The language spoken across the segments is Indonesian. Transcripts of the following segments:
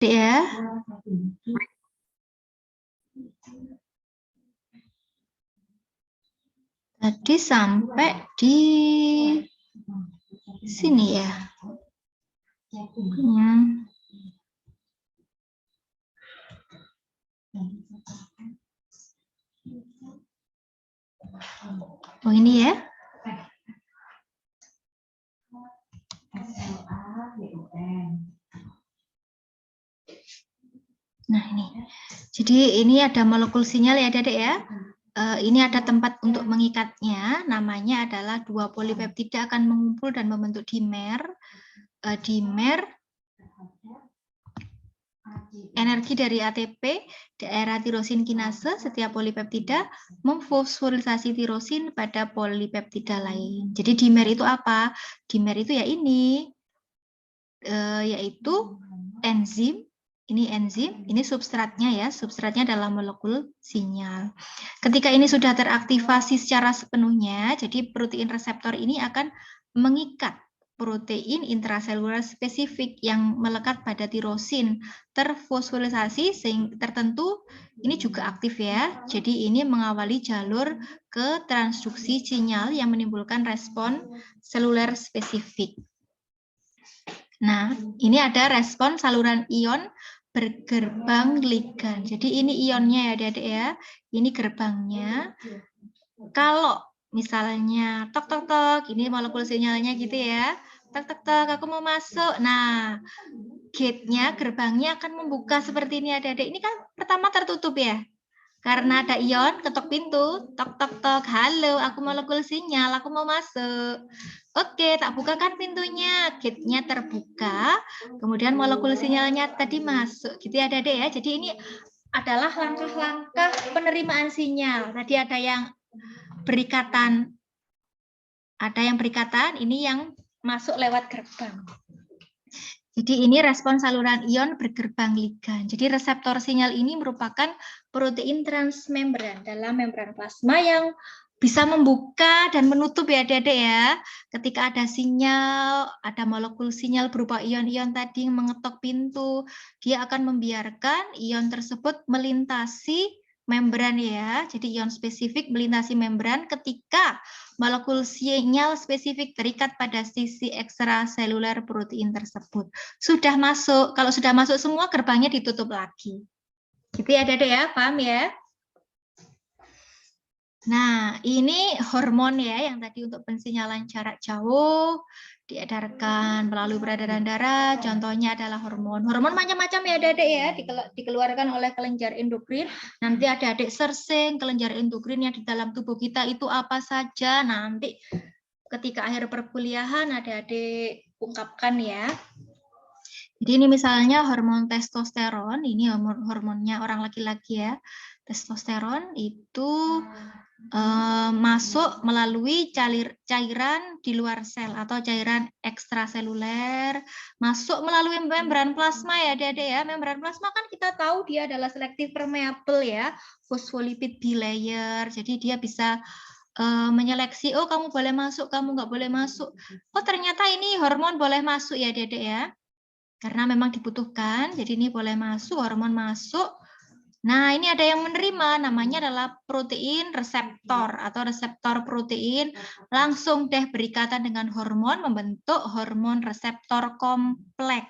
Ya. Tadi sampai di sini ya. Oh ini ya. Nah ini. Jadi ini ada molekul sinyal ya Adik ya. Ini ada tempat untuk mengikatnya, namanya adalah dua polipeptida akan mengumpul dan membentuk dimer. Dimer energi dari ATP, daerah tirosin kinase, setiap polipeptida memfosforisasi tirosin pada polipeptida lain. Jadi dimer itu apa? Dimer itu ya ini, yaitu enzim. Ini enzim, ini substratnya ya, substratnya adalah molekul sinyal. Ketika ini sudah teraktivasi secara sepenuhnya, jadi protein reseptor ini akan mengikat protein intraseluler spesifik yang melekat pada tirosin terfosforisasi sehingga tertentu ini juga aktif ya. Jadi ini mengawali jalur ke transduksi sinyal yang menimbulkan respon seluler spesifik. Nah, ini ada respon saluran ion bergerbang ligan. Jadi ini ionnya ya adik-adik ya. Ini gerbangnya. Kalau misalnya tok tok tok, ini molekul sinyalnya gitu ya. Tok tok tok, aku mau masuk. Nah, gate-nya, gerbangnya akan membuka seperti ini adik-adik. Ini kan pertama tertutup ya. Karena ada ion, ketok pintu, tok tok tok, halo, aku molekul sinyal, aku mau masuk. Oke, tak bukakan pintunya, gate-nya terbuka, kemudian molekul sinyalnya tadi masuk, gitu ya Adik ya. Jadi ini adalah langkah-langkah penerimaan sinyal. Tadi ada yang berikatan, ini yang masuk lewat gerbang. Jadi ini respon saluran ion bergerbang ligan. Jadi reseptor sinyal ini merupakan protein transmembran dalam membran plasma yang bisa membuka dan menutup ya adik-adik ya. Ketika ada sinyal, ada molekul sinyal berupa ion-ion tadi yang mengetok pintu, dia akan membiarkan ion tersebut melintasi membran ya. Jadi ion spesifik melintasi membran ketika molekul sinyal spesifik terikat pada sisi ekstraseluler protein tersebut. Sudah masuk, kalau sudah masuk semua gerbangnya ditutup lagi. Gitu ya Adik ya, paham ya? Nah, ini hormon ya yang tadi untuk pensinyalan jarak jauh diedarkan melalui peredaran darah. Contohnya adalah hormon. Hormon macam-macam ya Adik ya, dikeluarkan oleh kelenjar endokrin. Nanti ada adik searching kelenjar endokrin yang di dalam tubuh kita itu apa saja. Nanti ketika akhir perkuliahan adik-adik ungkapkan ya. Jadi ini misalnya hormon testosteron, ini hormonnya orang laki-laki ya. Testosteron itu masuk melalui cairan di luar sel atau cairan ekstraseluler, masuk melalui membran plasma ya adik-adik ya. Membran plasma kan kita tahu dia adalah selektif permeable ya, fosfolipid bilayer. Jadi dia bisa menyeleksi, oh kamu boleh masuk, kamu nggak boleh masuk. Oh ternyata ini hormon boleh masuk ya adik-adik ya. Karena memang dibutuhkan, jadi ini boleh masuk, hormon masuk. Nah, ini ada yang menerima, namanya adalah protein reseptor atau reseptor protein. Langsung deh berikatan dengan hormon, membentuk hormon reseptor kompleks.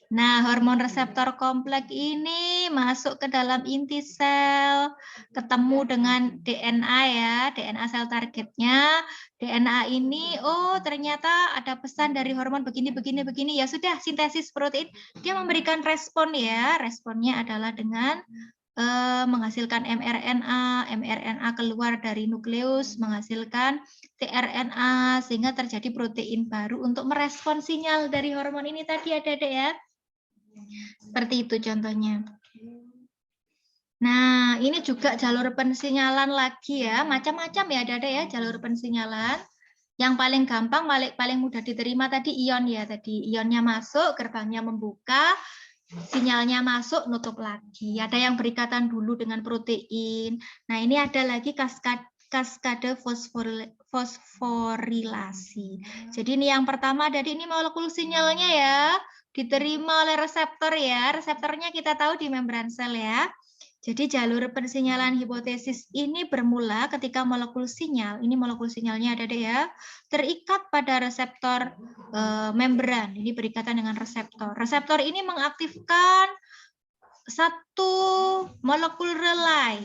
Nah, hormon reseptor kompleks ini masuk ke dalam inti sel, ketemu dengan DNA ya, DNA sel targetnya. DNA ini, oh ternyata ada pesan dari hormon begini, begini, begini. Ya sudah, sintesis protein, dia memberikan respon ya. Responnya adalah dengan menghasilkan mRNA, mRNA keluar dari nukleus, menghasilkan tRNA, sehingga terjadi protein baru untuk merespon sinyal dari hormon ini tadi adik-adik ya. Seperti itu contohnya. Nah, ini juga jalur pensinyalan lagi ya, macam-macam ya adik-adik ya jalur pensinyalan. Yang paling gampang, paling mudah diterima tadi ion ya, tadi ionnya masuk, gerbangnya membuka, sinyalnya masuk, nutup lagi. Ada yang berikatan dulu dengan protein. Nah, ini ada lagi kaskade fosforilasi. Jadi ini yang pertama, jadi ini molekul sinyalnya ya. diterima oleh reseptor ya. Reseptornya kita tahu di membran sel ya. Jadi jalur persinyalan hipotesis ini bermula ketika molekul sinyal, ini molekul sinyalnya ada deh ya, terikat pada reseptor membran. Ini berikatan dengan reseptor. Reseptor ini mengaktifkan satu molekul relay.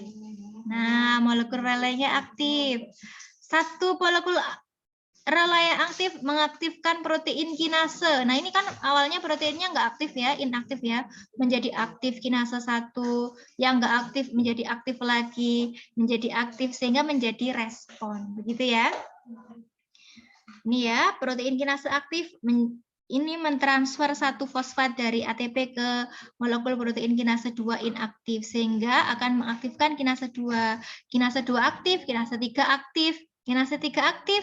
Nah, molekul relaynya aktif. Satu molekul relay aktif mengaktifkan protein kinase. Nah, ini kan awalnya proteinnya nggak aktif ya, inaktif ya, menjadi aktif kinase 1, yang nggak aktif menjadi aktif lagi, menjadi aktif sehingga menjadi respon. Begitu ya. Ini ya, protein kinase aktif ini mentransfer satu fosfat dari ATP ke molekul protein kinase 2 inaktif sehingga akan mengaktifkan kinase 2. Kinase 2 aktif, kinase 3 aktif. Kinase 3 aktif,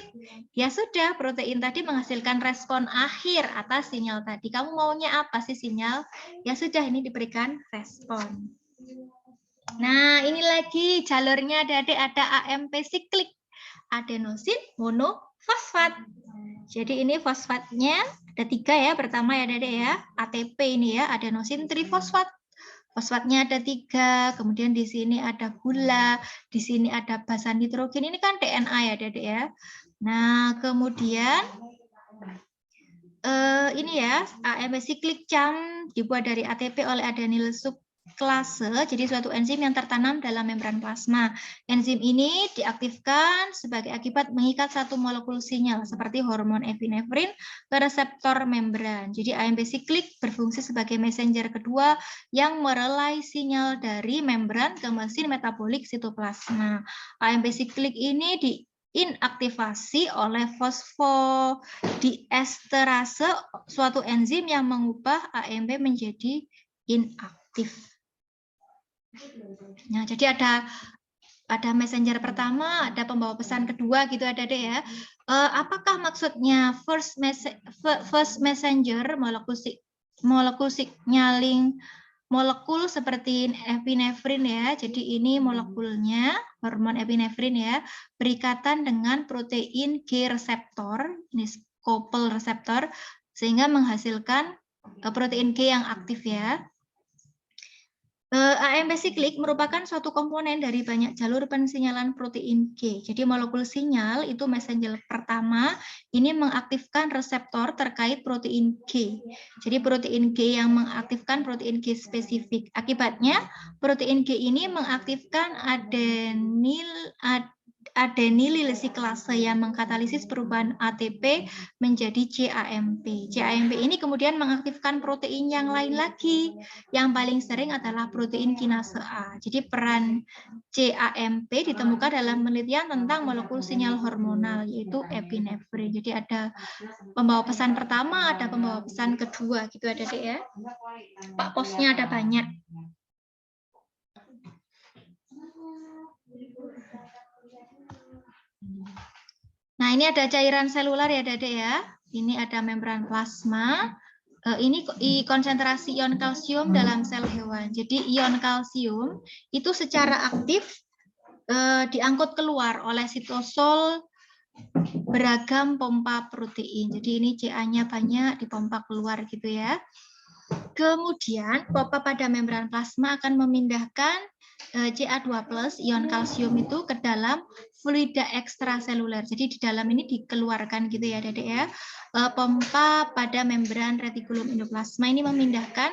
ya sudah protein tadi menghasilkan respon akhir atas sinyal tadi. Kamu maunya apa sih sinyal? Ya sudah, ini diberikan respon. Nah, ini lagi jalurnya adik-adik ada AMP siklik. Adenosin monofosfat. Jadi ini fosfatnya ada 3 ya. Pertama ya adik-adik ya, ATP ini ya, adenosin trifosfat. Fosfatnya ada 3, kemudian di sini ada gula, di sini ada basa nitrogen, ini kan DNA ya adik-adik ya. Nah, kemudian ini ya, AMP siklik CAM dibuat dari ATP oleh adenyl subklase, jadi suatu enzim yang tertanam dalam membran plasma. Enzim ini diaktifkan sebagai akibat mengikat satu molekul sinyal seperti hormon epinefrin ke reseptor membran. Jadi AMP siklik berfungsi sebagai messenger kedua yang merelai sinyal dari membran ke mesin metabolik sitoplasma. AMP siklik ini inaktivasi oleh fosfodiesterase, suatu enzim yang mengubah AMP menjadi inaktif. Nah, jadi ada messenger pertama, ada pembawa pesan kedua gitu ada deh ya. Apakah maksudnya first messenger molekul signaling molekul seperti epinefrin ya. Jadi ini molekulnya hormon epinefrin ya, berikatan dengan protein G reseptor, ini couple reseptor, sehingga menghasilkan protein G yang aktif ya. AMP siklik merupakan suatu komponen dari banyak jalur pensinyalan protein G. Jadi molekul sinyal itu messenger pertama ini mengaktifkan reseptor terkait protein G. Jadi protein G yang mengaktifkan protein G spesifik. Akibatnya protein G ini mengaktifkan adenyl siklase yang mengkatalisis perubahan ATP menjadi CAMP. CAMP ini kemudian mengaktifkan protein yang lain lagi. Yang paling sering adalah protein kinase A. Jadi peran CAMP ditemukan dalam penelitian tentang molekul sinyal hormonal yaitu epinefrin. Jadi ada pembawa pesan pertama, ada pembawa pesan kedua gitu ada deh ya. Pak posnya ada banyak. Nah, ini ada cairan selular ya, Dede ya. Ini ada membran plasma. Ini konsentrasi ion kalsium dalam sel hewan. Jadi ion kalsium itu secara aktif diangkut keluar oleh sitosol beragam pompa protein. Jadi ini CA-nya banyak dipompa keluar gitu ya. Kemudian pompa pada membran plasma akan memindahkan Ca2+ ion kalsium itu ke dalam fluida ekstraseluler. Jadi di dalam ini dikeluarkan gitu ya, Dedek ya. Pompa pada membran retikulum endoplasma ini memindahkan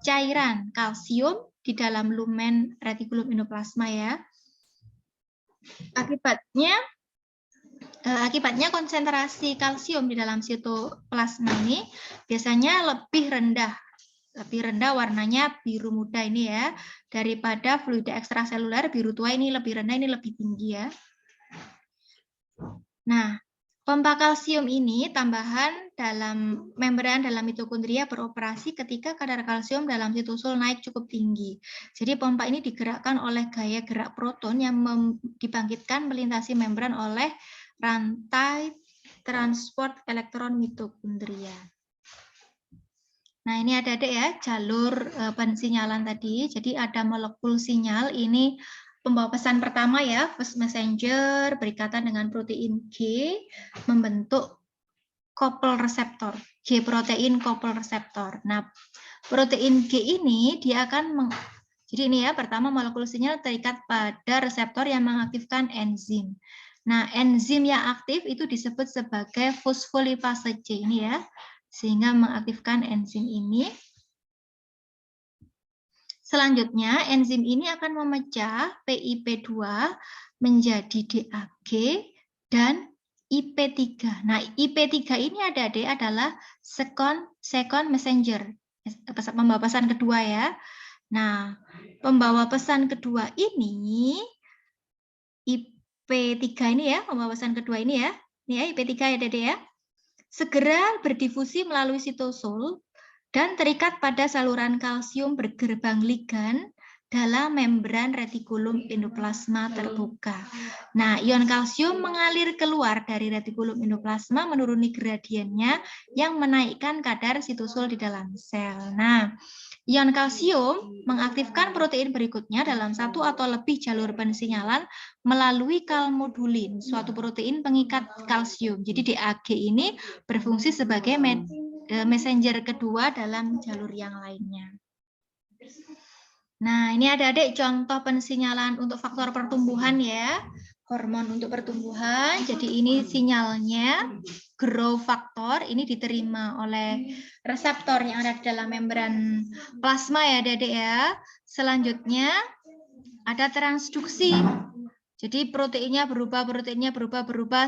cairan kalsium di dalam lumen retikulum endoplasma ya. Akibatnya konsentrasi kalsium di dalam sitoplasma ini biasanya lebih rendah warnanya biru muda ini ya, daripada fluida ekstraseluler biru tua ini lebih rendah, ini lebih tinggi ya. Nah, pompa kalsium ini tambahan dalam membran dalam mitokondria beroperasi ketika kadar kalsium dalam sitosol naik cukup tinggi. Jadi pompa ini digerakkan oleh gaya gerak proton yang dibangkitkan melintasi membran oleh rantai transport elektron mitokondria. Nah, ini ada ya jalur pensinyalan tadi. Jadi ada molekul sinyal, ini pembawa pesan pertama ya, first messenger berikatan dengan protein G, membentuk couple reseptor, G protein couple reseptor. Nah, protein G ini dia akan jadi ini ya, pertama molekul sinyal terikat pada reseptor yang mengaktifkan enzim. Nah, enzim yang aktif itu disebut sebagai fosfolipase C ini ya, sehingga mengaktifkan enzim ini. Selanjutnya, enzim ini akan memecah PIP2 menjadi DAG dan IP3. Nah, IP3 ini adik-adik adalah second messenger, pembawa pesan kedua ya. Nah, pembawa pesan kedua ini, IP3 ini ya, pembawa pesan kedua ini ya, IP3 ya adik-adik ya, segera berdifusi melalui sitosol dan terikat pada saluran kalsium bergerbang ligan dalam membran retikulum endoplasma terbuka. Nah, ion kalsium mengalir keluar dari retikulum endoplasma menuruni gradiennya yang menaikkan kadar sitosol di dalam sel. Nah, ion kalsium mengaktifkan protein berikutnya dalam satu atau lebih jalur pensinyalan melalui kalmodulin, suatu protein pengikat kalsium. Jadi DAG ini berfungsi sebagai messenger kedua dalam jalur yang lainnya. Nah, ini adik-adik contoh pensinyalan untuk faktor pertumbuhan ya. Hormon untuk pertumbuhan. Jadi ini sinyalnya growth factor ini diterima oleh reseptor yang ada di dalam membran plasma ya adik-adik ya. Selanjutnya ada transduksi. Jadi proteinnya berubah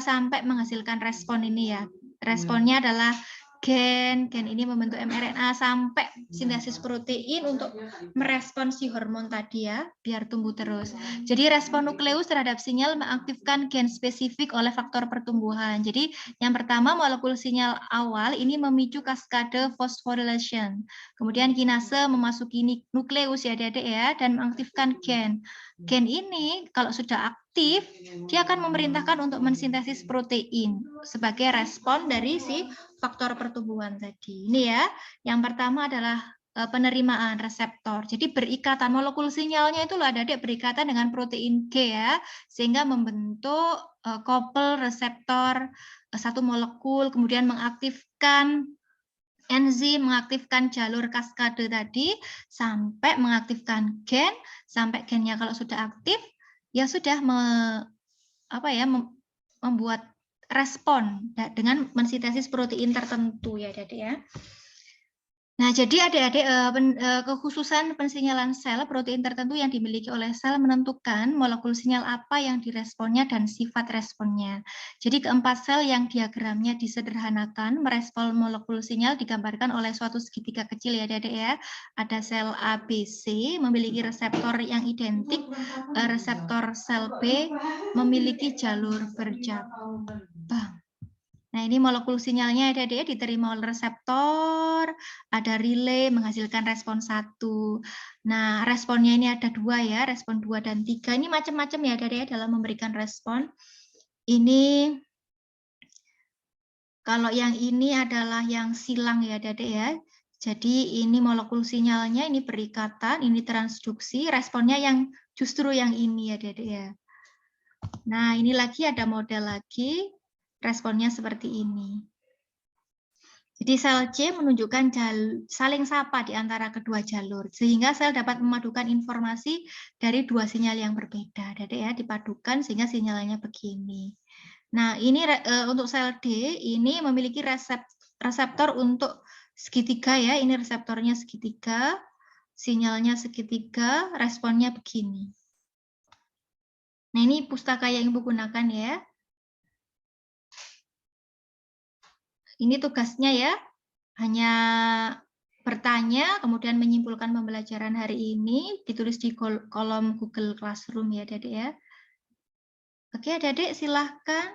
sampai menghasilkan respon ini ya. Responnya adalah gen ini membentuk mRNA sampai sintesis protein untuk merespon si hormon tadi ya, biar tumbuh terus. Jadi respon nukleus terhadap sinyal mengaktifkan gen spesifik oleh faktor pertumbuhan. Jadi yang pertama molekul sinyal awal ini memicu kaskade phosphorylation. Kemudian kinase memasuki nukleus ya adik-adik ya dan mengaktifkan gen. Gen ini kalau sudah aktif, dia akan memerintahkan untuk mensintesis protein sebagai respon dari si faktor pertumbuhan tadi. Ini ya, yang pertama adalah penerimaan reseptor. Jadi berikatan molekul sinyalnya itu loh adik-adik berikatan dengan protein G ya, sehingga membentuk couple reseptor satu molekul, kemudian mengaktifkan enzim, mengaktifkan jalur kaskade tadi sampai mengaktifkan gen, sampai gennya kalau sudah aktif ya sudah membuat respon dengan mensintesis protein tertentu ya adik-adik ya. Nah, jadi adik-adik kekhususan pensinyalan sel protein tertentu yang dimiliki oleh sel menentukan molekul sinyal apa yang diresponnya dan sifat responnya. Jadi keempat sel yang diagramnya disederhanakan merespon molekul sinyal digambarkan oleh suatu segitiga kecil ya adik-adik ya. Ada sel A, B, C memiliki reseptor yang identik, reseptor sel B memiliki jalur bercabang. Nah, ini molekul sinyalnya adik-adik diterima oleh reseptor, ada relay menghasilkan respon 1. Nah, responnya ini ada 2 ya, respon 2 dan 3. Ini macam-macam ya adik-adik dalam memberikan respon. Ini kalau yang ini adalah yang silang ya adik-adik ya. Jadi ini molekul sinyalnya ini berikatan, ini transduksi, responnya yang justru yang ini ya adik-adik ya. Nah, ini lagi ada model lagi. Responnya seperti ini. Jadi sel C menunjukkan saling sapa di antara kedua jalur, sehingga sel dapat memadukan informasi dari dua sinyal yang berbeda. Jadi ya, dipadukan sehingga sinyalnya begini. Nah, ini untuk sel D, ini memiliki reseptor untuk segitiga ya, ini reseptornya segitiga, sinyalnya segitiga, responnya begini. Nah, ini pustaka yang Ibu gunakan ya. Ini tugasnya ya, hanya bertanya, kemudian menyimpulkan pembelajaran hari ini, ditulis di kolom Google Classroom ya adik-adik ya. Oke adik-adik silahkan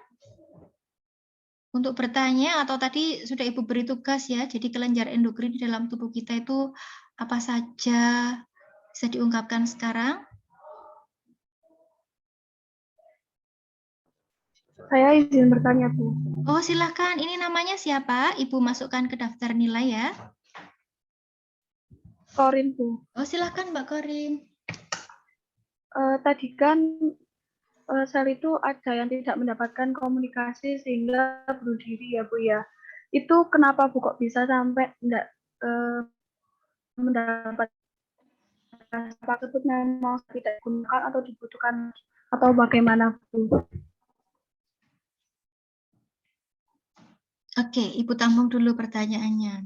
untuk bertanya, atau tadi sudah Ibu beri tugas ya, jadi kelenjar endokrin di dalam tubuh kita itu apa saja, bisa diungkapkan sekarang? Saya izin bertanya, Bu. Oh, silahkan. Ini namanya siapa? Ibu masukkan ke daftar nilai ya. Korin, Bu. Oh, silahkan Mbak Korin. Tadi kan sel itu ada yang tidak mendapatkan komunikasi sehingga bunuh diri ya, Bu ya. Itu kenapa Bu kok bisa sampai enggak mendapat apa tersebut memang tidak digunakan atau dibutuhkan atau bagaimana Bu? Oke, Ibu tampung dulu pertanyaannya.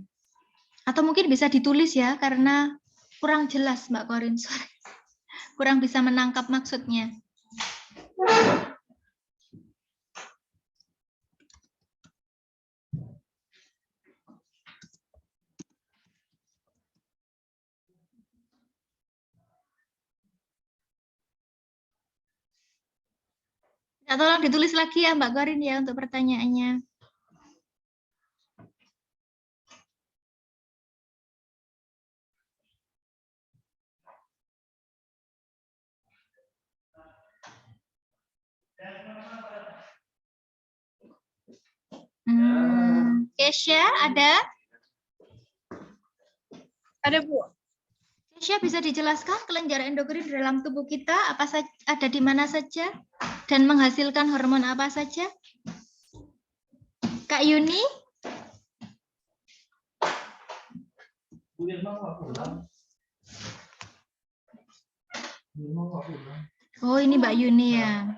Atau mungkin bisa ditulis ya, karena kurang jelas Mbak Korin. Kurang bisa menangkap maksudnya. Ya, tolong ditulis lagi ya Mbak Korin ya untuk pertanyaannya. Kesha ada? Ada Bu. Kesha bisa dijelaskan kelenjar endokrin di dalam tubuh kita apa saja, ada di mana saja dan menghasilkan hormon apa saja? Kak Yuni? Oh, ini Mbak Yuni ya.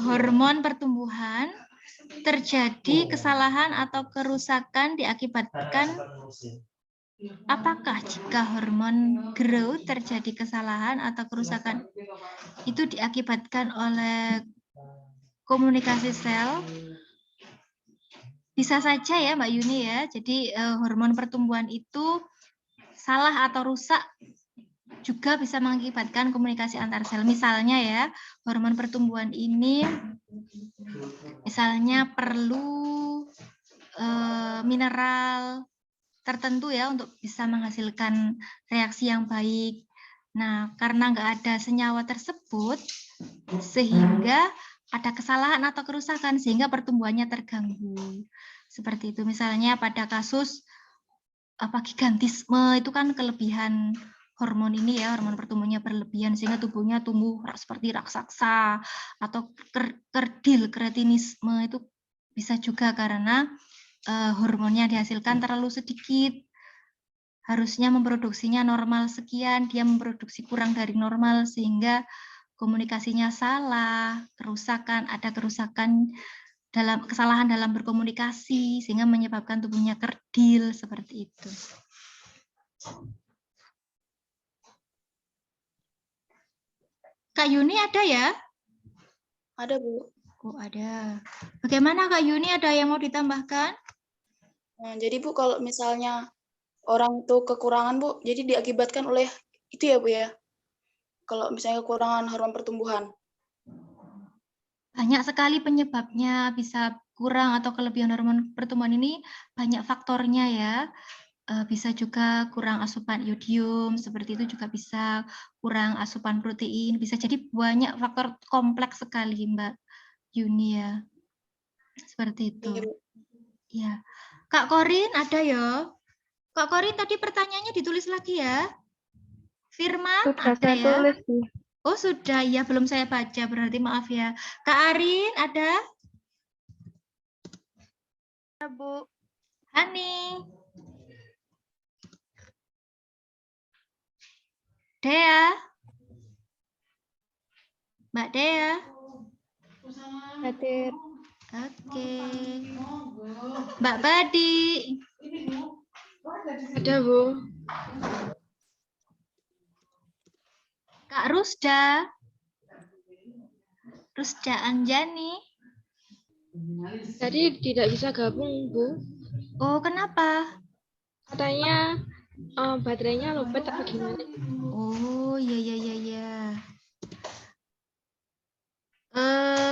Hormon pertumbuhan terjadi kesalahan atau kerusakan diakibatkan apakah jika hormon growth terjadi kesalahan atau kerusakan itu diakibatkan oleh komunikasi sel? Bisa saja ya Mbak Yuni ya. Jadi hormon pertumbuhan itu salah atau rusak juga bisa mengakibatkan komunikasi antar sel. Misalnya ya, hormon pertumbuhan ini misalnya perlu mineral tertentu ya untuk bisa menghasilkan reaksi yang baik. Nah, karena nggak ada senyawa tersebut, sehingga ada kesalahan atau kerusakan sehingga pertumbuhannya terganggu. Seperti itu. Misalnya pada kasus gigantisme itu kan kelebihan hormon ini ya, hormon pertumbuhannya berlebihan sehingga tubuhnya tumbuh seperti raksasa, atau kerdil kretinisme itu bisa juga karena hormonnya dihasilkan terlalu sedikit. Harusnya memproduksinya normal sekian, dia memproduksi kurang dari normal sehingga komunikasinya salah, ada kerusakan dalam kesalahan dalam berkomunikasi sehingga menyebabkan tubuhnya kerdil seperti itu. Kak Yuni ada ya? Ada Bu. Oh, ada. Bagaimana Kak Yuni, ada yang mau ditambahkan? Nah, jadi Bu, kalau misalnya orang tuh kekurangan Bu, jadi diakibatkan oleh itu ya Bu ya? Kalau misalnya kekurangan hormon pertumbuhan. Banyak sekali penyebabnya, bisa kurang atau kelebihan hormon pertumbuhan ini banyak faktornya ya. Bisa juga kurang asupan iodium, seperti itu juga bisa kurang asupan protein, bisa jadi banyak faktor kompleks sekali Mbak Yuni ya. Seperti itu. Ya. Kak Korin ada ya? Kak Korin tadi pertanyaannya ditulis lagi ya. Firman Sudah ada saya ya? tulis Bu. Oh sudah ya, belum saya baca berarti maaf ya. Kak Arin ada? Ada Bu. Hani? Dea? Mbak Dea? Hadir. Oke. Mbak Badi? Ada Bu. Kak Rusda? Rusda Anjani? Tadi tidak bisa gabung, Bu. Oh, kenapa? Katanya baterainya lowbat apa gimana? Oh, ya.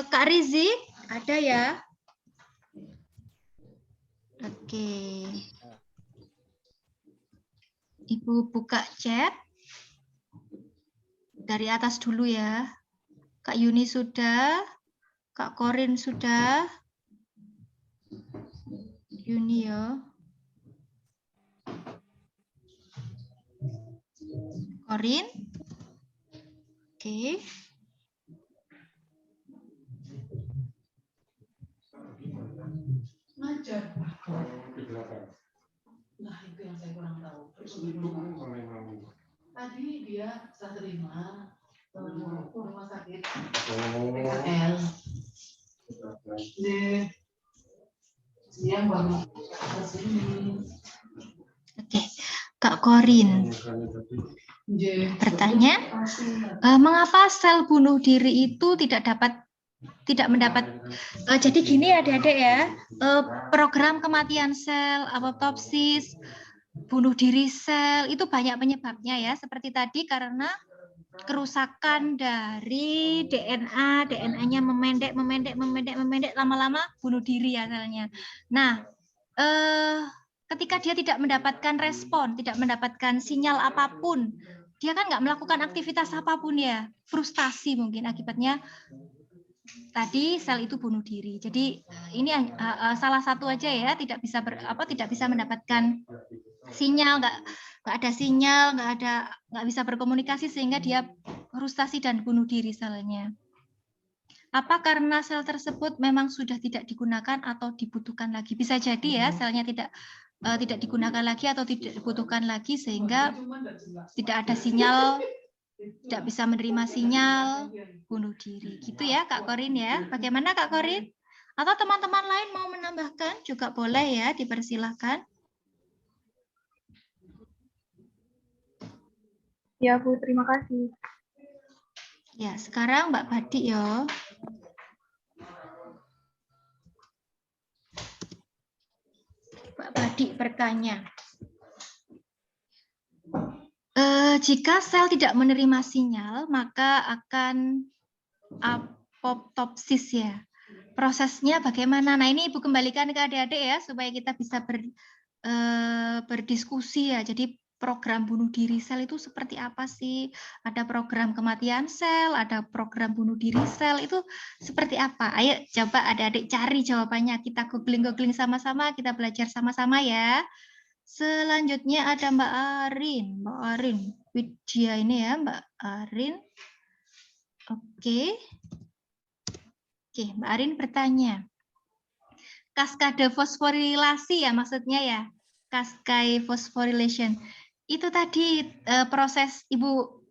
Kak Rizik, ada ya? Oke. Ibu buka chat. Dari atas dulu ya. Kak Yuni sudah. Kak Korin sudah. Yuni ya. Korin. Oke. Nah, itu yang saya kurang tahu. Tadi dia setelah terima rumah sakit PKL. Siang baru ke sini. Oke, Kak Korin bertanya, mengapa sel bunuh diri itu tidak mendapat jadi gini adik-adik ya, program kematian sel, apoptosis, bunuh diri sel itu banyak penyebabnya ya, seperti tadi karena kerusakan dari DNA, DNA-nya memendek, lama-lama bunuh diri ya selnya. Nah, ketika dia tidak mendapatkan respon, tidak mendapatkan sinyal apapun, dia kan nggak melakukan aktivitas apapun ya, frustasi mungkin akibatnya tadi sel itu bunuh diri. Jadi ini salah satu aja ya, tidak bisa mendapatkan sinyal, nggak ada sinyal, nggak bisa berkomunikasi sehingga dia frustasi dan bunuh diri selnya. Apa karena sel tersebut memang sudah tidak digunakan atau dibutuhkan lagi? Bisa jadi ya selnya tidak digunakan lagi atau tidak dibutuhkan lagi sehingga tidak ada sinyal, tidak bisa menerima sinyal, bunuh diri. Gitu ya Kak Korin ya. Bagaimana Kak Korin? Atau teman-teman lain mau menambahkan juga boleh ya, dipersilahkan. Ya Bu, terima kasih. Ya, sekarang Mbak Badi ya. Mbak Badi bertanya. Jika sel tidak menerima sinyal, maka akan apoptosis ya. Prosesnya bagaimana? Nah, ini Ibu kembalikan ke adik-adik ya, supaya kita bisa berdiskusi ya. Jadi program bunuh diri sel itu seperti apa sih? Ada program kematian sel, ada program bunuh diri sel, itu seperti apa? Ayo coba adik-adik cari jawabannya. Kita googling sama-sama, kita belajar sama-sama ya. Selanjutnya ada Mbak Arin Widya ini ya, Mbak Arin. Oke, Mbak Arin bertanya. Kaskade fosforilasi ya maksudnya ya, cascade phosphorylation. Itu tadi proses Ibu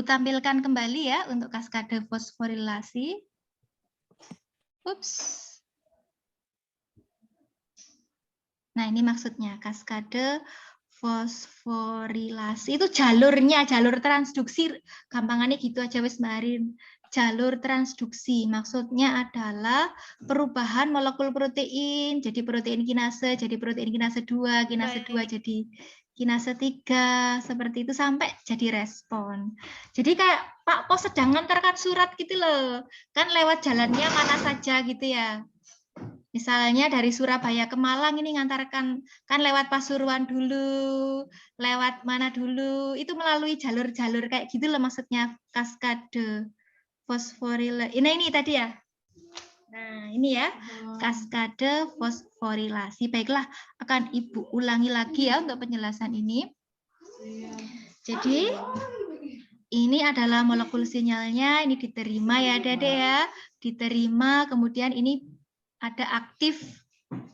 tampilkan kembali ya untuk kaskade fosforilasi. Ups. Nah, ini maksudnya kaskade fosforilasi itu jalurnya, jalur transduksi, gampangannya gitu aja wis Mbak Arin. Jalur transduksi maksudnya adalah perubahan molekul protein, jadi protein kinase, jadi protein kinase 2, kinase 2 jadi kinase 3, seperti itu sampai jadi respon. Jadi kayak Pak Pos sedang ngantarkan surat gitu loh, kan lewat jalannya mana saja gitu ya. Misalnya dari Surabaya ke Malang ini ngantarkan kan lewat Pasuruan dulu, lewat mana dulu, itu melalui jalur-jalur kayak gitu loh maksudnya kaskade fosforilasi. Ini tadi ya. Nah, ini ya, kaskade fosforilasi. Baiklah, akan Ibu ulangi lagi ya untuk penjelasan ini. Jadi, ini adalah molekul sinyalnya, ini diterima ya Dede ya. Diterima, kemudian ini ada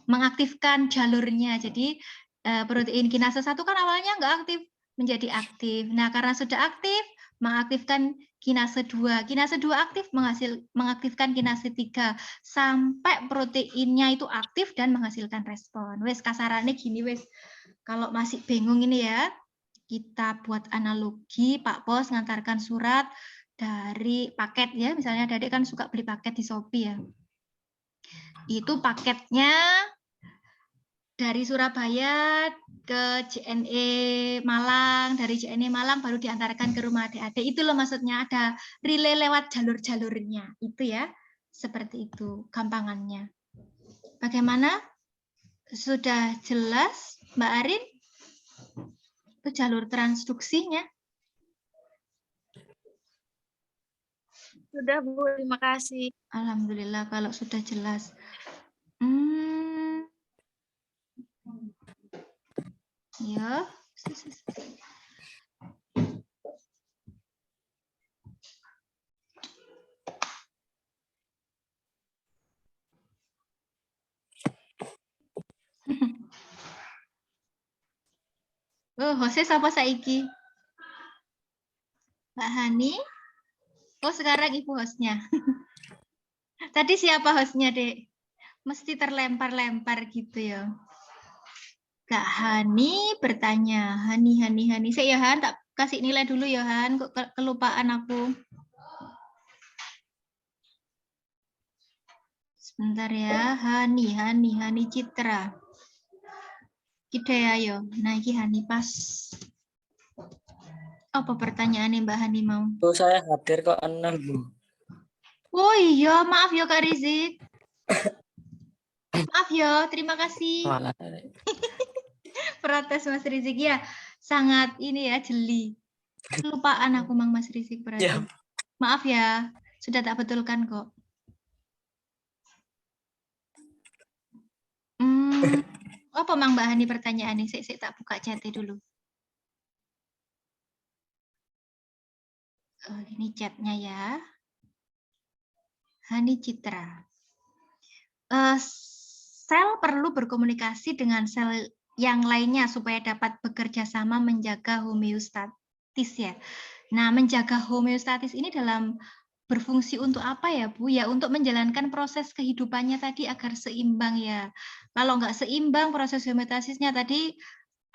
mengaktifkan jalurnya. Jadi protein kinase 1 kan awalnya nggak aktif, menjadi aktif. Nah, karena sudah aktif, mengaktifkan kinase 2. Kinase 2 aktif, mengaktifkan kinase 3. Sampai proteinnya itu aktif dan menghasilkan respon. Wes kasarannya gini wes. Kalau masih bingung ini ya, kita buat analogi, Pak Pos ngantarkan surat dari paket ya. Misalnya Adik kan suka beli paket di Shopee ya. Itu paketnya dari Surabaya ke JNE Malang, dari JNE Malang baru diantarkan ke rumah adik-adik. Itu loh maksudnya ada relay lewat jalur-jalurnya. Itu ya, seperti itu gampangannya. Bagaimana? Sudah jelas Mbak Arin? Itu jalur transduksinya. Sudah Bu, terima kasih. Alhamdulillah kalau sudah jelas. Ya. Oh, hostnya siapa saiki? Mbak Hani? Oh, sekarang ibu hostnya. Tadi siapa hostnya, Dek? Mesti terlempar-lempar gitu ya. Kak Hani bertanya, Hani. Saya Han, tak kasih nilai dulu ya Han, kok kelupaan aku. Sebentar ya, Hani Citra. Kita ya yo. Nah, iki Hani pas. Apa pertanyaannya Mbak Hani mau? Bu, saya hadir kok 6, Bu. Oh iya, maaf ya Kak Rizik. Maaf ya, terima kasih. Malah. Protes Mas Rizik ya. Sangat ini ya, jeli. Kelupaan aku Mang Mas Rizik berarti. Ya. Maaf ya, sudah tak betulkan kok. Apa Mang Mbak Hani pertanyaannya? Saya tak buka chatnya dulu. Oh, ini chatnya ya. Hani Citra. Sel perlu berkomunikasi dengan sel yang lainnya supaya dapat bekerja sama menjaga homeostatis ya. Nah, menjaga homeostatis ini dalam berfungsi untuk apa ya Bu? Ya untuk menjalankan proses kehidupannya tadi agar seimbang ya. Kalau nggak seimbang proses homeostasisnya tadi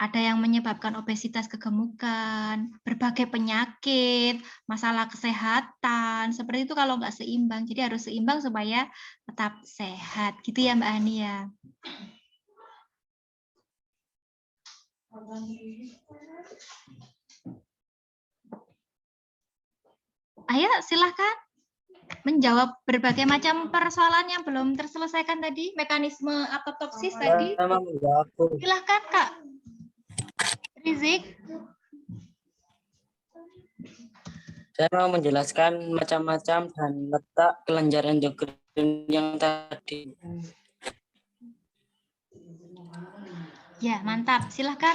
ada yang menyebabkan obesitas, kegemukan, berbagai penyakit, masalah kesehatan, seperti itu kalau nggak seimbang. Jadi harus seimbang supaya tetap sehat. Gitu ya Mbak Ani ya. Ayo silahkan menjawab berbagai macam persoalan yang belum terselesaikan tadi, mekanisme apoptoksis tadi. Saya mau menjawab, Bu. Silahkan Kak Rizik. Saya mau menjelaskan macam-macam dan letak kelenjar endokrin yang tadi. Ya, mantap. Silahkan.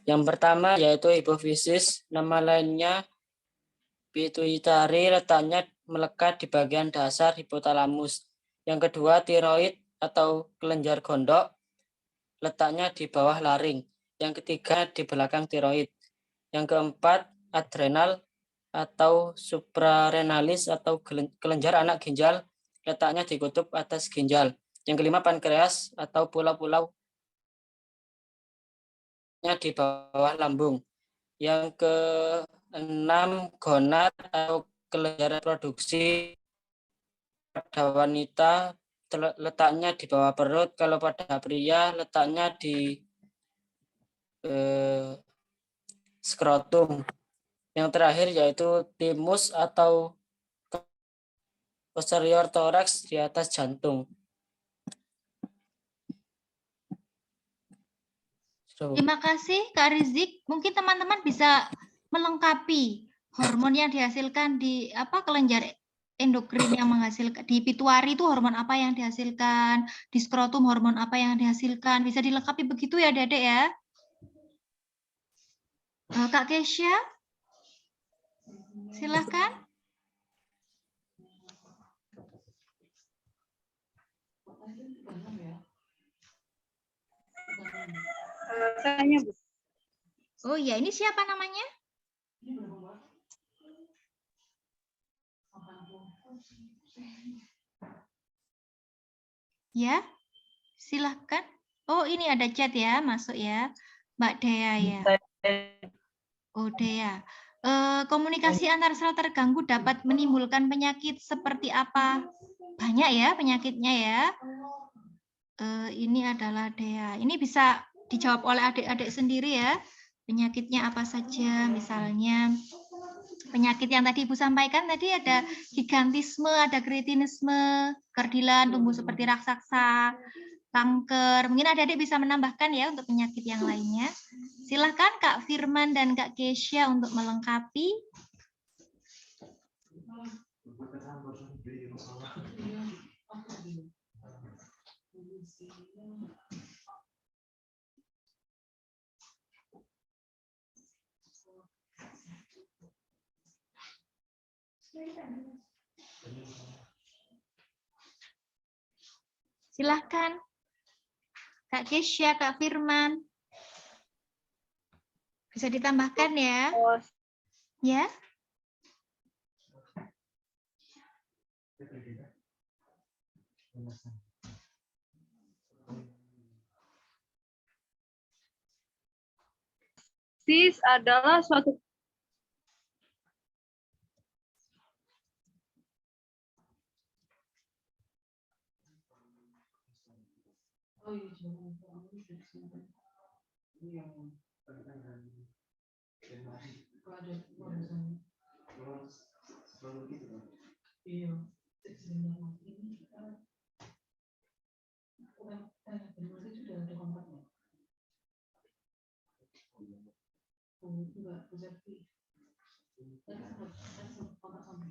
Yang pertama yaitu hipofisis, nama lainnya pituitari, letaknya melekat di bagian dasar hipotalamus. Yang kedua tiroid atau kelenjar gondok, letaknya di bawah laring. Yang ketiga di belakang tiroid. Yang keempat adrenal atau suprarenalis atau kelenjar anak ginjal, letaknya di kutub atas ginjal. Yang kelima pankreas atau pulau-pulau di bawah lambung. Yang keenam gonad atau kelenjar reproduksi pada wanita, letaknya di bawah perut. Kalau pada pria letaknya di skrotum. Yang terakhir yaitu timus atau posterior thorax di atas jantung. Terima kasih Kak Rizik. Mungkin teman-teman bisa melengkapi hormon yang dihasilkan di kelenjar endokrin yang menghasilkan di pituari itu hormon apa yang dihasilkan, di skrotum hormon apa yang dihasilkan. Bisa dilengkapi begitu ya, Dedek ya. Kak Kesha, silahkan. Saya Bu. Oh ya, ini siapa namanya? Ya, silahkan. Oh, ini ada chat ya, masuk ya. Mbak Dea ya. Oh, Dea. Komunikasi antar sel terganggu dapat menimbulkan penyakit seperti apa? Banyak ya penyakitnya ya. Ini adalah Dea. Ini bisa dijawab oleh adik-adik sendiri ya. Penyakitnya apa saja? Misalnya penyakit yang tadi Ibu sampaikan tadi ada gigantisme, ada kretinisme, kerdilan, tumbuh seperti raksasa, kanker. Mungkin adik-adik bisa menambahkan ya untuk penyakit yang lainnya. Silahkan Kak Firman dan Kak Kesha untuk melengkapi. Silahkan. Kak Kesya, Kak Firman. Bisa ditambahkan ya. Ya. Sis adalah suatu Oh iya, jangan lupa. Kok ada urusan? Iya, sebenarnya ini benar itu sudah ada kontaknya. Oh, enggak, Tadi sempat kontak sama